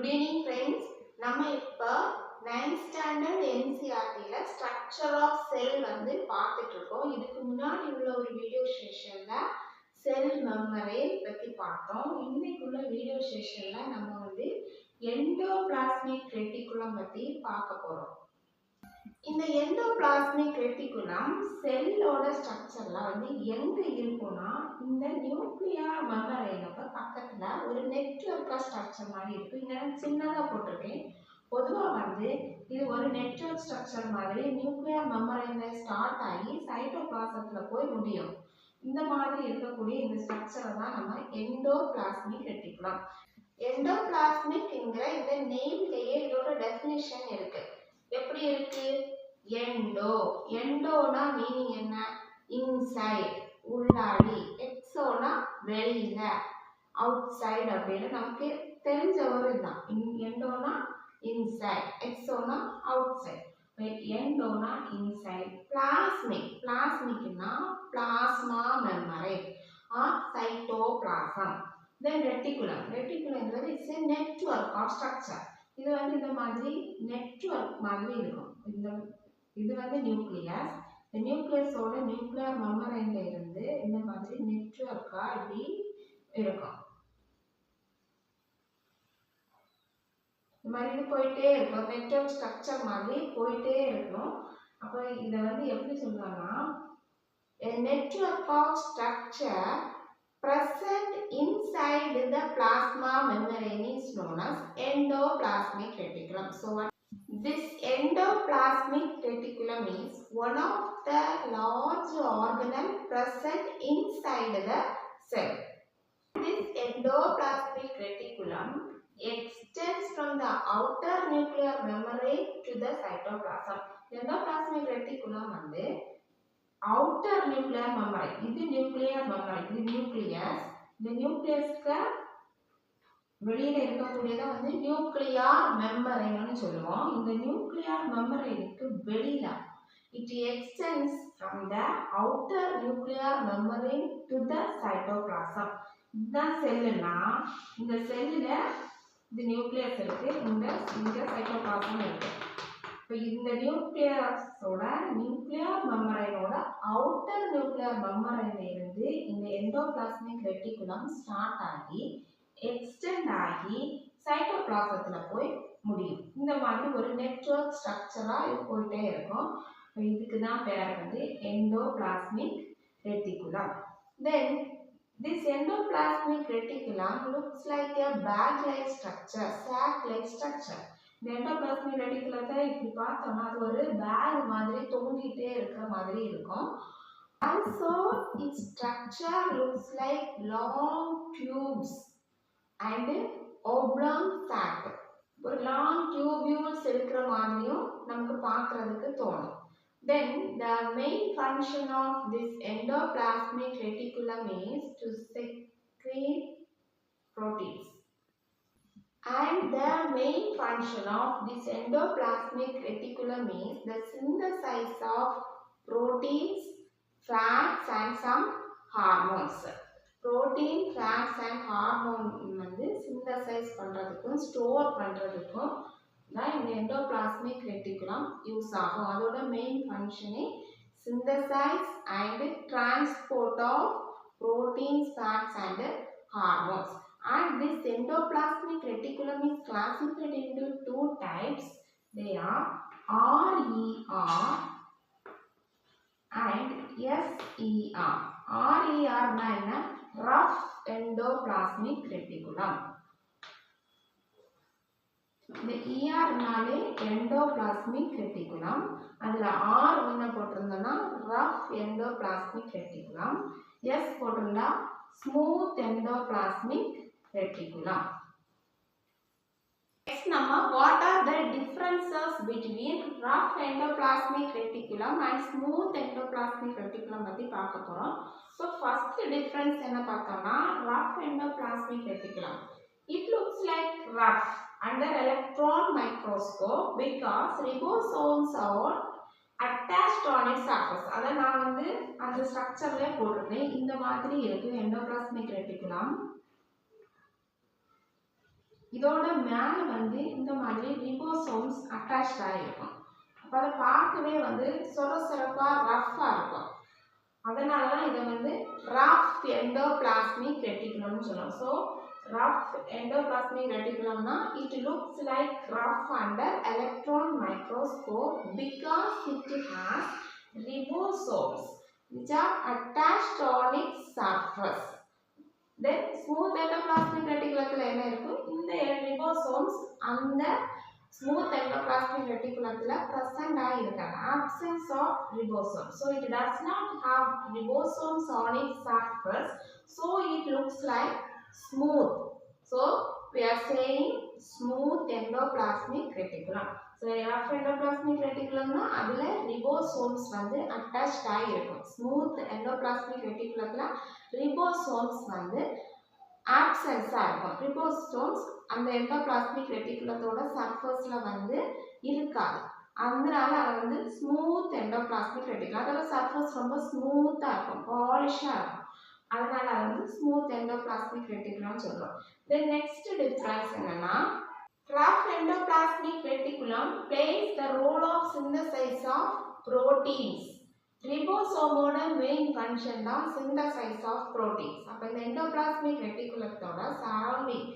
evening friends. நம்ம இப்ப 9th standard NCERT-ல structure of cell வந்து பார்த்துட்டு இருக்கோம். இதுக்கு முன்னாடி உள்ள ஒரு வீடியோ செஷன்ல செல் மெமரி பத்தி பார்த்தோம். இன்னைக்குள்ள வீடியோ செஷன்ல நம்ம வந்து எண்டோபிளாஸ்மிக் ரெட்டிகுலம் பத்தி பார்க்க போறோம். இந்த எண்டோபிளாஸ்மிக் ரெட்டிகுலம் செல்லோட ஸ்ட்ரக்சர்ல வந்து எங்க இருக்கும்னா இந்த நியூக்ளியர் மெம்பரேனுக்கு பக்கத்துல ஒரு நெட்வொர்க் ஸ்ட்ரக்சர் மாதிரி இருக்கு. இங்க சின்னதா போட்டிருக்கேன். பொதுவா வந்து இது ஒரு நெட்வொர்க் ஸ்ட்ரக்சர் மாதிரி நியூக்ளியர் மெம்பரேன்ல ஸ்டார்ட் ஆகி சைட்டோபிளாசத்துல போய் முடியும். இந்த மாதிரி இருக்கக்கூடிய இந்த ஸ்ட்ரக்சரை தான் நம்ம எண்டோபிளாஸ்மிக் ரெட்டிகுலம். எண்டோபிளாஸ்மிக்ங்கிற இந்த நேம்லயே இதோட டெஃபினிஷன் இருக்கு. எப்படி இருக்கு? எண்டோனா மீனிங் என்ன? இன்சைட், உள்ளாடி. எக்ஸோனா வெளியில, அவுட் சைடு அப்படின்னு நமக்கு தெரிஞ்ச ஒரு இதுதான். எண்டோனா இன்சைட், எக்ஸோனா அவுட் சைட். எண்டோனா இன்சைட். பிளாஸ்மிக்னா plasma membrane or cytoplasm. Then ரெட்டிகுலம்ங்கிறது it's a network or structure. இது வந்து இந்த மாதிரி நெட்வொர்க் மாதிரி இருக்கும். இது வந்து நியூக்ளியஸ். இந்த நியூக்ளியஸோட நியூக்ளியர் மெம்பரேன்ல இருந்து இந்த மாதிரி நெட்வொர்க்கா இப்படி இருக்கும். இந்த மாதிரி இது போயிட்டே இருக்கும். நெட்வொர்க் ஸ்ட்ரக்சர் மாதிரி போயிட்டே இருக்கும். அப்போ இதை வந்து எப்படி சொல்றாங்கன்னா a network of structure present inside the plasma membrane is known as endoplasmic reticulum. So this endoplasmic reticulum is one of the large organelle present inside the cell. This endoplasmic reticulum extends from the outer nuclear membrane to the cytoplasm. Endoplasmic reticulum வந்து outer nuclear membrane, இது nuclear membrane, இது nucleus. இந்த nucleusக்கு வெளியில இருக்கக்கூடியத வந்து nuclear மெம்பரேன்னு சொல்லுவோம். இந்த nuclear மெம்பரேனுக்கு வெளியில it extends from the outer nuclear membrane to the cytoplasm. இதுதான் செல்லுனா இந்த செல்லுல இந்த நியூக்ளியஸ் இருக்கு, இந்த சைட்டோபிளாசம் இருக்கு. இப்போ இந்த நியூக்ளியஸோட நியூக்ளியர் மெம்பரேனோட அவுட்டர் நியூக்ளியர் மெம்பரேன்ல இருந்து இந்த எண்டோபிளாஸ்மிக் ரெட்டிகுலம் ஸ்டார்ட் ஆகி எக்ஸ்டெண்ட் ஆகி சைட்டோபிளாசத்துல போய் முடியும். இந்த மாதிரி ஒரு நெட்வொர்க் ஸ்ட்ரக்சரா இது போயிட்டே இருக்கும். இதுக்கு தான் பேர் வந்து endoplasmic reticulum. Then this endoplasmic reticulum looks like a bag-like structure, sac-like structure. இந்த endoplasmic reticulum இப்படி பார்த்தோம்னா அது ஒரு பேக் மாதிரி தொங்கிட்டே இருக்கிற மாதிரி இருக்கும். Also its structure looks like long tubes and oblong sac. ஒரு long tubules இருக்கிற மாதிரியும் நமக்கு பார்க்கிறதுக்கு தோணும். Then the main function of this endoplasmic reticulum is to secrete proteins. And the main function of this endoplasmic reticulum is the synthesis of proteins, fats and some hormones. Protein, fats and hormone வந்து synthesize பண்றதுக்கும் store பண்றதுக்கும் தான் இந்த endoplasmic reticulum use ஆகும். அதோட main ஃபங்க்ஷனே synthesize and transport of proteins, fats and hormones. And this endoplasmic reticulum is classified into two types. They are RER and SER. RER na enna? Rough endoplasmic reticulum. இந்த ER-னாலே endoplasmic reticulum. அதுல R என்ன போட்டிருந்தோம்னா rough endoplasmic reticulum, S போட்டிருந்தா smooth endoplasmic reticulum. Next நம்ம what are the differences between rough endoplasmic reticulum and smooth endoplasmic reticulum பத்தி பார்க்க போறோம். So first difference என்ன பார்த்தோம்னா rough endoplasmic reticulum. It looks like rough under electron microscope because ribosomes are attached on its surface. அத நான் வந்து அந்த ஸ்ட்ரக்சர்ல போட்டுட்டேன். இந்த மாதிரி இருக்கு எண்டோபிளாஸ்மிக் ரெட்டிகுலம். இதோட மேல வந்து இந்த மாதிரி ரிபோசோம்ஸ் அட்டாச் ஆகிருக்கும். அப்போ அதை பார்க்கவே வந்து சொரசொரப்பா ரஃப்பா இருக்கும். அதனால தான் இதை வந்து ரஃப் எண்டோபிளாஸ்மிக் ரெட்டிகுலம்னு சொல்லுவோம். ஸோ ரஃப் எண்டோபிளாஸ்மிக் ரெட்டிகுலம்னா it looks like rough under electron microscope because it has ribosomes which are attached on its surface. Then smooth endoplasmic reticulum என்ன இருக்கும்? இந்த ribosomes அந்த smooth endoplasmic reticulum present ஆயிருக்காங்க. Absence of ribosomes. So it does not have ribosomes on its surface. So it looks like smooth. So we are saying smooth endoplasmic reticulum. So rough endoplasmic reticulum na adula ribosomes வந்து attached ஆயிருக்கும். Smooth endoplasmic reticulumல ribosomes வந்து absence இருக்கும். ribosomes அந்த endoplasmic ரெட்டிகுலத்தோட சர்ஃபேஸ்ல வந்து இருக்காது. அதனால அது வந்து ஸ்மூத் எண்டோபிளாஸ்மிக் ரெட்டிகுலம். அதோட சர்ஃபேஸ் ரொம்ப ஸ்மூத்தா இருக்கும், பாலிஷா இருக்கும். அதனால அது வந்து ஸ்மூத் எண்டோபிளாஸ்மிக் ரெட்டிகுலம்னு சொல்றோம். தென் நெக்ஸ்ட் டிஃபரன்ஸ் என்னன்னா, rough endoplasmic reticulum plays the role of synthesis of proteins. ரிபோசோமோட மெயின் ஃபங்க்ஷன் தான் சிந்தசைஸ் ஆஃப் புரோட்டீன்ஸ். அப்போ இந்த எண்டோபிளாஸ்மிக் ரெட்டிகுலத்தோட சரௌண்டிங்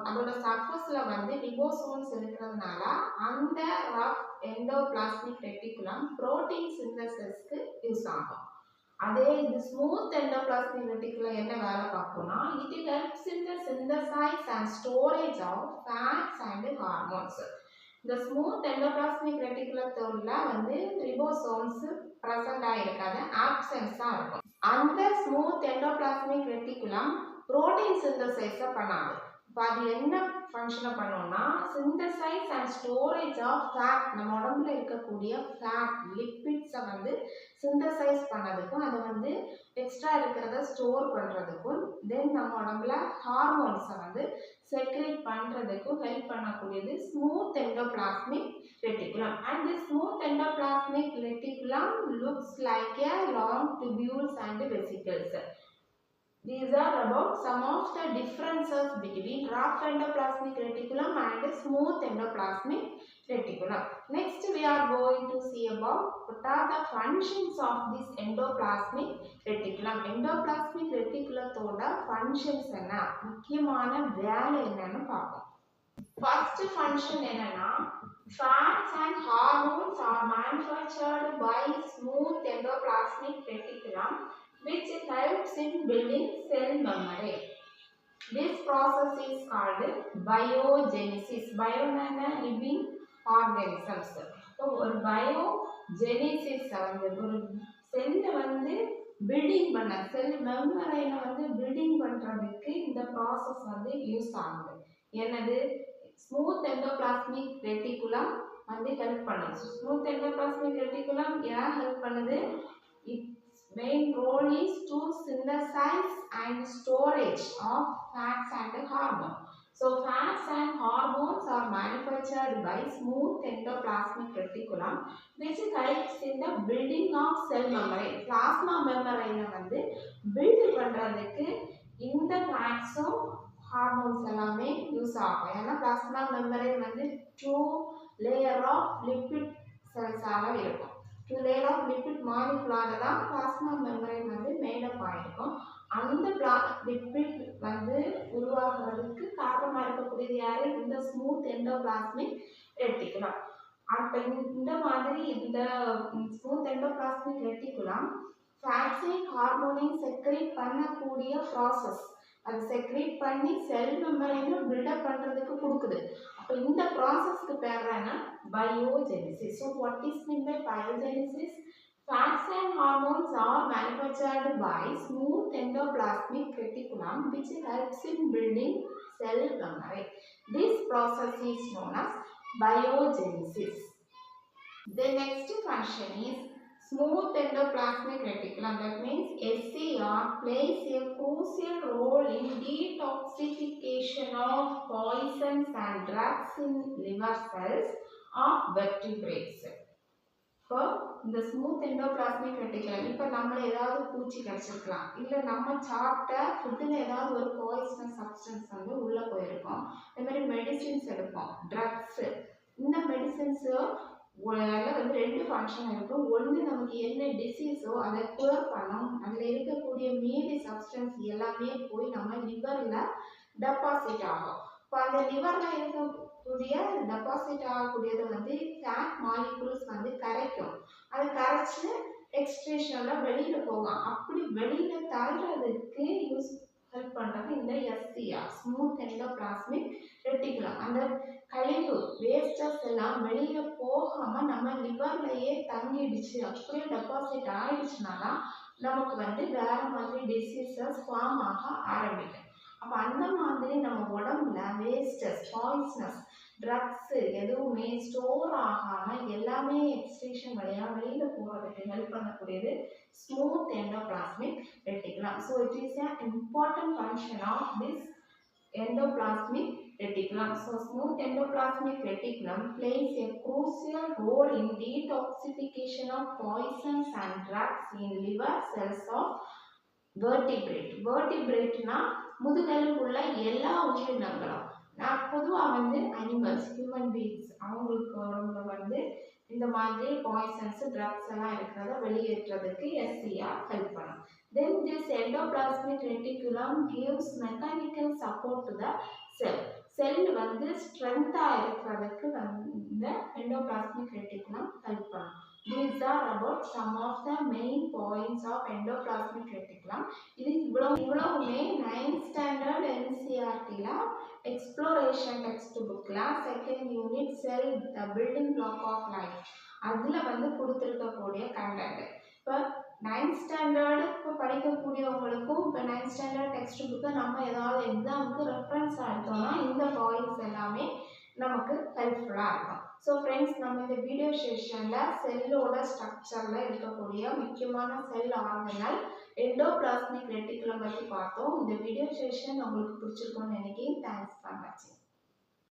அதோட சர்ஃபேஸ்ல வந்து ரிபோசோம்ஸ் இருக்கிறதுனால அந்த ரஃப் எண்டோபிளாஸ்மிக் ரெட்டிகுலம் புரோட்டீன் சிந்தசிஸ்க்கு யூஸ் ஆகும். அதே இந்த ஸ்மூத் எண்டோபிளாஸ்மிக் ரெட்டிகுலம் என்ன வேலை பார்க்கும்னா, it helps in the synthesis and storage of fats and hormones. இந்த ஸ்மூத் எண்டோபிளாஸ்மிக் ரெட்டிகுலத்தோட வந்து ரிபோசோம்ஸ் பிரசன்ட் ஆயிருக்காது, ஆப்சன்ஸா இருக்கும். அந்த ஸ்மூத் எண்டோபிளாஸ்மிக் ரெட்டிகுலம் புரோட்டீன் சிந்தசைஸை பண்ணாது. இப்போ அது என்ன ஃபங்க்ஷனை பண்ணோம்னா, synthesis and storage of fat, நம்ம உடம்புல இருக்கக்கூடிய ஃபேட் லிப்பிட்ஸை வந்து சிந்தசைஸ் பண்ணதுக்கும் அதை வந்து எக்ஸ்ட்ரா இருக்கிறத ஸ்டோர் பண்ணுறதுக்கும், தென் நம்ம உடம்புல ஹார்மோன்ஸை வந்து செக்ரேட் பண்ணுறதுக்கும் ஹெல்ப் பண்ணக்கூடியது smooth endoplasmic reticulum. And this smooth endoplasmic reticulum looks like a long tubules and vesicles. These are about some of the differences between rough endoplasmic reticulum and smooth endoplasmic reticulum. Next we are going to see about what are the functions of this endoplasmic reticulum. Endoplasmic reticulatoட functions என்ன, முக்கியமான வேலை என்னன்னு பார்ப்போம். First function என்னன்னா, fats and hormones are manufactured by smooth endoplasmic reticulum which helps in building cell memory. This process is called biogenesis. Bio means living organisms. So ஒரு biogenesis வந்து ஒரு செல்லை வந்து பில்டிங் பண்ண, செல் மெமரியை வந்து பில்டிங் பண்றதுக்கு இந்த ப்ராசஸ் வந்து யூஸ் ஆகுது. என்னது, ஸ்மூத் எண்டோபிளாஸ்மிக் ரெட்டிகுலம் வந்து ஹெல்ப் பண்ணுது. ஸ்மூத் எண்டோபிளாஸ்மிக் ரெட்டிகுலம் ஏன் ஹெல்ப் பண்ணுது? Its main role is to synthesize and storage of fats and hormones. So fats and hormones are manufactured by smooth endoplasmic reticulum which helps in the building of cell membrane. Plasma membrane வந்து build பண்றதுக்கு இந்த ஃபேட்ஸும் hormones எல்லாமே use ஆகும். ஏன்னா plasma membrane வந்து 2 layer of lipid செல்ஸால இருக்கும். 2 layer of lipid மாலிகுலால தான் plasma membrane வந்து மேடப் ஆகிருக்கும். அந்த லிப்பிட் வந்து உருவாகிறதுக்கு காரணமாக இருக்கக்கூடியது யாரு? இந்த ஸ்மூத் எண்டோபிளாஸ்மிக் ரெட்டிகுலம். அப்போ இந்த மாதிரி இந்த ஸ்மூத் எண்டோபிளாஸ்மிக் ரெட்டிகுலம் ஃபேட்ஸையும் ஹார்மோனையும் செக்ரேட் பண்ணக்கூடிய ப்ராசஸ். அது செக்ரேட் பண்ணி செல் மெம்பரேனை பில்டப் பண்ணுறதுக்கு கொடுக்குது. அப்போ இந்த ப்ராசஸ்க்கு பேர் என்ன? Biogenesis. So what is mean by biogenesis? Fats and hormones are manufactured by smooth endoplasmic reticulum which helps in building cell memory. This process is known as biogenesis. The next function is smooth endoplasmic reticulum. That means SCR plays a crucial role in detoxification of poisons and drugs in liver cells of vertebrates. இப்போ இந்த smooth endoplasmic reticulum இப்போ நம்மள ஏதாவது பூச்சி கடிச்சிருக்கலாம், இல்லை நம்ம சாப்பிட்ட ஃபுட்டில் ஏதாவது ஒரு பாய்சனஸ் சப்ஸ்டன்ஸ் வந்து உள்ளே போயிருக்கும். அதே மாதிரி மெடிசின்ஸ் எடுப்போம், ட்ரக்ஸு. இந்த மெடிசின்ஸு வந்து ரெண்டு ஃபங்க்ஷன் இருக்கும். ஒன்று நமக்கு என்ன டிசீஸோ அதை க்யூர் பண்ணும். அதில் இருக்கக்கூடிய மீதி சப்ஸ்டன்ஸ் எல்லாமே போய் நம்ம லிவரில் டெபாசிட் ஆகும். இப்போ அந்த லிவரில் இருக்கக்கூடிய டெபாசிட் ஆகக்கூடியது வந்து ஃபேட் மாலிகுல்ஸ் வந்து கரைக்கும். அது கரைச்சி எக்ஸ்ட்ரேஷனில் வெளியில் போகும். அப்படி வெளியில் தள்ளுறதுக்கு ஹெல்ப் பண்ணுறது இந்த எஸ்சிஆர், ஸ்மூத் எண்டோபிளாஸ்மிக் ரெட்டிகுலம். அந்த கழிவு வேஸ்டஸ் எல்லாம் வெளியில போகாம நம்ம லிவர்லயே தங்கிடுச்சு, அப்படியே டெபாசிட் ஆயிடுச்சுன்னா தான் நமக்கு வந்து வேற மாதிரி டிசீசஸ் ஃபார்ம் ஆக ஆரம்பிக்கும். அப்போ அந்த மாதிரி நம்ம உடம்புல வேஸ்டஸ் பாய்சனஸ் ட்ரக்ஸு எதுவுமே ஸ்டோர் ஆகாமல் எல்லாமே எக்ஸ்ட்ரேஷன் வழியாக வெளியில் போகிறதுக்கு ஹெல்ப் பண்ணக்கூடியது smooth endoplasmic reticulum. So it is an important function of this endoplasmic reticulum. So smooth endoplasmic reticulum plays a crucial role in detoxification of poisons and drugs in liver cells of vertebrate. Vertebrate na முதுகெலும்புள்ள எல்லா உயிரினங்களும். நான் பொதுவாக வந்து animals, human beings அவங்களுக்கு உடம்புல வந்து இந்த மாதிரி பாய்சன்ஸ் ட்ரக்ஸ் எல்லாம் இருக்கிறத வெளியேற்றுறதுக்கு எஸ்சிஆர் ஹெல்ப் பண்ணும். Then this endoplasmic reticulum gives mechanical support to the cell. செல் வந்து ஸ்ட்ரென்த்தாக இருக்கிறதுக்கு இந்த endoplasmic reticulum ஹெல்ப் பண்ணும். These are about some of the main points of endoplasmic reticulum. இது இவ்வளவுமே 9th standard NCERT-ல எக்ஸ்ப்ளோரேஷன் டெக்ஸ்ட் புக்கில் second unit cell the building block of life அதில் வந்து கொடுத்துருக்கக்கூடிய கண்டென்ட். இப்போ 9th ஸ்டாண்டர்டு இப்போ படிக்கக்கூடியவங்களுக்கும் இப்போ 9th ஸ்டாண்டர்ட் டெக்ஸ்ட் புக்கை நம்ம ஏதாவது எக்ஸாமுக்கு ரெஃபரன்ஸ் எடுத்தோம்னா இந்த பாயிண்ட்ஸ் எல்லாமே நமக்கு ஹெல்ப்ஃபுல்லாக இருக்கும். ஸோ ஃப்ரெண்ட்ஸ், நம்ம இந்த வீடியோ செஷனில் செல்லோட ஸ்ட்ரக்சரில் இருக்கக்கூடிய முக்கியமான செல் ஆர்கனல் எண்டோபிளாஸ்மிக் ரெட்டிகுலம் பற்றி பார்த்தோம். இந்த வீடியோ செஷன் உங்களுக்கு பிடிச்சிருக்கும்னு நினைக்கிறேன். தேங்க்ஸ் ஃபார் வாட்சிங்.